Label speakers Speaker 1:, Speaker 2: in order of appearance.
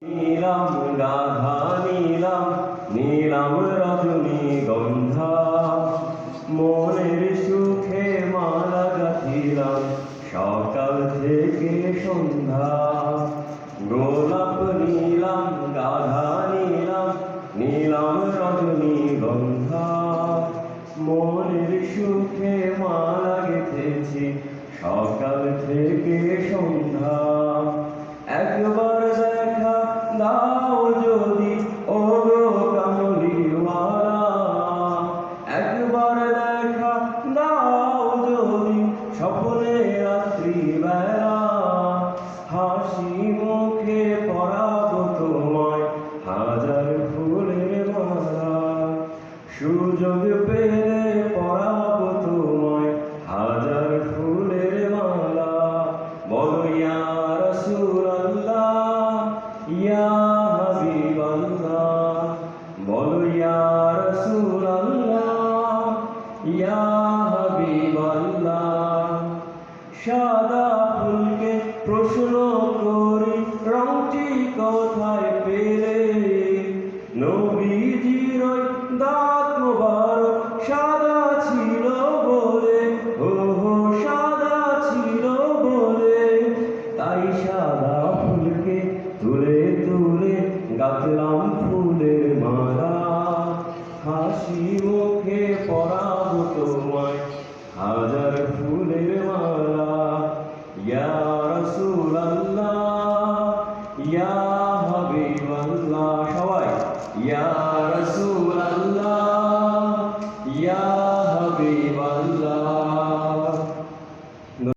Speaker 1: নীলাম গাধা নীলাম নীলাম রজনীগন্ধা মনের সুখে মালা গাঁথিলাম সকাল থেকে সন্ধ্যা। গোলাপ নীলাম গাধা নীলাম নীলাম রজনীগন্ধা মনের সুখে মালা গেঁথেছি সকাল থেকে সন্ধ্যা। একবার দেখা দাও যদি ও গো কামলিওয়ালা, একবার দেখা দাও যদি স্বপ্নে রাত্রিবেলা। হাসি মুখে পরাবো তোমায় হাজার ফুলের মালা, সুযোগ পেলে পরাবো তোমায় হাজার ফুলের মালা। বলো ইয়া রাসূলাল্লাহ ইয়া হাবিবাল্লাহ, বলো ইয়া রাসূলাল্লাহ ইয়া হাবিবাল্লাহ। সাদা ফুলকে প্রশ্ন করি রংটি কোথায় পেলে, নবীজির ওই দাঁত মোবারক সাদা ছিল বলে, ও সাদা ছিল বলে। তাই সাদা ফুলকে তুলে তুলে গাঁথলাম ফুলের মালা, হাসি মুখে পরাবো তোমায় হাজার ফুলের মালা। ইয়া রাসূলাল্লাহ ইয়া